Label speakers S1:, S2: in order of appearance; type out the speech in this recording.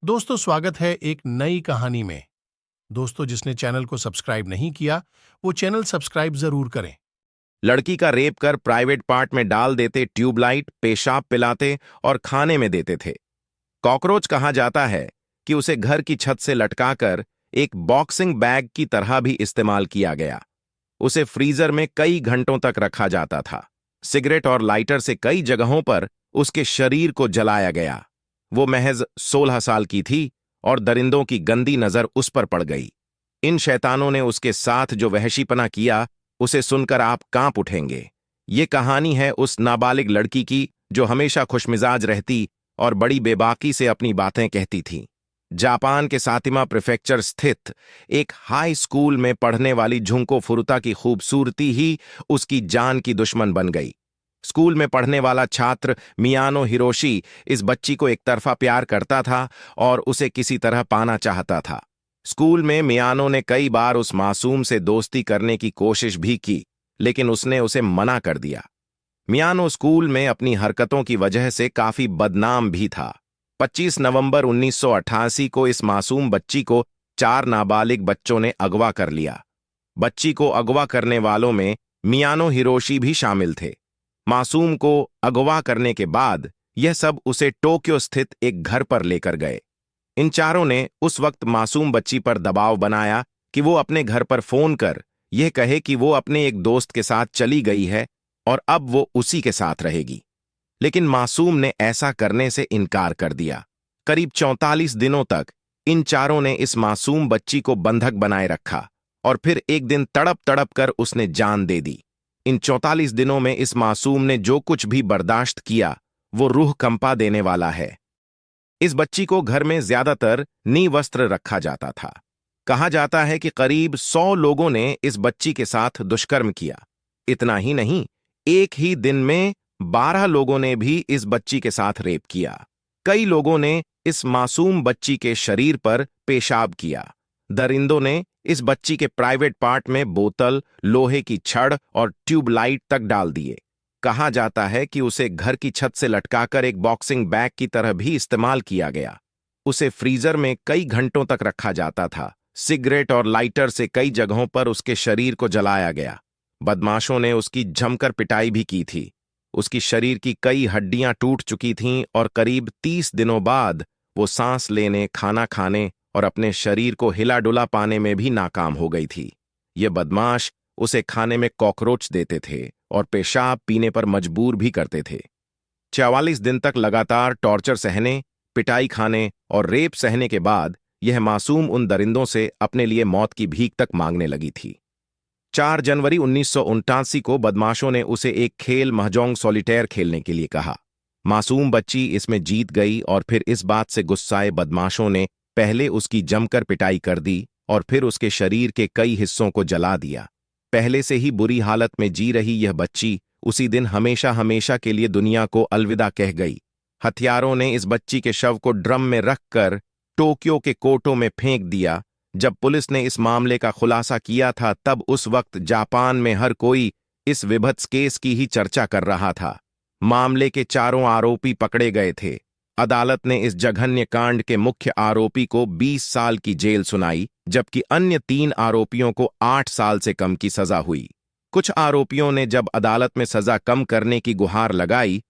S1: दोस्तों, स्वागत है एक नई कहानी में। दोस्तों, जिसने चैनल को सब्सक्राइब नहीं किया वो चैनल सब्सक्राइब जरूर करें।
S2: लड़की का रेप कर प्राइवेट पार्ट में डाल देते ट्यूबलाइट, पेशाब पिलाते और खाने में देते थे। कॉकरोच कहा जाता है कि उसे घर की छत से लटकाकर एक बॉक्सिंग बैग की तरह भी इस्तेमाल किया गया। उसे फ्रीजर में कई घंटों तक रखा जाता था। सिगरेट और लाइटर से कई जगहों पर उसके शरीर को जलाया गया। वो महज 16 साल की थी और दरिंदों की गंदी नजर उस पर पड़ गई। इन शैतानों ने उसके साथ जो वहशीपना किया, उसे सुनकर आप कांप उठेंगे। ये कहानी है उस नाबालिग लड़की की जो हमेशा खुशमिजाज रहती और बड़ी बेबाकी से अपनी बातें कहती थी। जापान के सातिमा प्रीफेक्चर स्थित एक हाई स्कूल में पढ़ने वाली झुंको फुरुता की खूबसूरती ही उसकी जान की दुश्मन बन गई। स्कूल में पढ़ने वाला छात्र मियानो हिरोशी इस बच्ची को एक तरफा प्यार करता था और उसे किसी तरह पाना चाहता था। स्कूल में मियानो ने कई बार उस मासूम से दोस्ती करने की कोशिश भी की, लेकिन उसने उसे मना कर दिया। मियानो स्कूल में अपनी हरकतों की वजह से काफी बदनाम भी था। 25 नवंबर 1988 को इस मासूम बच्ची को 4 नाबालिग बच्चों ने अगवा कर लिया। बच्ची को अगवा करने वालों में मियानो हिरोशी भी शामिल थे। मासूम को अगवा करने के बाद यह सब उसे टोक्यो स्थित एक घर पर लेकर गए। इन चारों ने उस वक्त मासूम बच्ची पर दबाव बनाया कि वो अपने घर पर फोन कर यह कहे कि वो अपने एक दोस्त के साथ चली गई है और अब वो उसी के साथ रहेगी। लेकिन मासूम ने ऐसा करने से इनकार कर दिया। करीब 44 दिनों तक इन चारों ने इस मासूम बच्ची को बंधक बनाए रखा और फिर एक दिन तड़प तड़प कर उसने जान दे दी। इन 44 दिनों में इस मासूम ने जो कुछ भी बर्दाश्त किया वो रूह कंपा देने वाला है। इस बच्ची को घर में ज्यादातर नीवस्त्र रखा जाता था। कहा जाता है कि करीब 100 लोगों ने इस बच्ची के साथ दुष्कर्म किया। इतना ही नहीं, एक ही दिन में 12 लोगों ने भी इस बच्ची के साथ रेप किया। कई लोगों ने इस मासूम बच्ची के शरीर पर पेशाब किया। दरिंदों ने इस बच्ची के प्राइवेट पार्ट में बोतल, लोहे की छड़ और ट्यूबलाइट तक डाल दिए। कहा जाता है कि उसे घर की छत से लटकाकर एक बॉक्सिंग बैग की तरह भी इस्तेमाल किया गया। उसे फ्रीजर में कई घंटों तक रखा जाता था। सिगरेट और लाइटर से कई जगहों पर उसके शरीर को जलाया गया। बदमाशों ने उसकी जमकर पिटाई भी की थी। उसकी शरीर की कई हड्डियां टूट चुकी थीं और करीब 30 दिनों बाद वो सांस लेने, खाना खाने और अपने शरीर को हिला डुला पाने में भी नाकाम हो गई थी। ये बदमाश उसे खाने में कॉकरोच देते थे और पेशाब पीने पर मजबूर भी करते थे। 44 दिन तक लगातार टॉर्चर सहने, पिटाई खाने और रेप सहने के बाद यह मासूम उन दरिंदों से अपने लिए मौत की भीख तक मांगने लगी थी। 4 जनवरी 1979 को बदमाशों ने उसे एक खेल महजोंग सॉलिटेयर खेलने के लिए कहा। मासूम बच्ची इसमें जीत गई और फिर इस बात से गुस्साए बदमाशों ने पहले उसकी जमकर पिटाई कर दी और फिर उसके शरीर के कई हिस्सों को जला दिया। पहले से ही बुरी हालत में जी रही यह बच्ची उसी दिन हमेशा हमेशा के लिए दुनिया को अलविदा कह गई। हथियारों ने इस बच्ची के शव को ड्रम में रखकर टोक्यो के कोर्टों में फेंक दिया। जब पुलिस ने इस मामले का खुलासा किया था तब उस वक्त जापान में हर कोई इस विभत्स केस की ही चर्चा कर रहा था। मामले के चारों आरोपी पकड़े गए थे। अदालत ने इस जघन्य कांड के मुख्य आरोपी को 20 साल की जेल सुनाई, जबकि अन्य 3 आरोपियों को 8 साल से कम की सजा हुई। कुछ आरोपियों ने जब अदालत में सजा कम करने की गुहार लगाई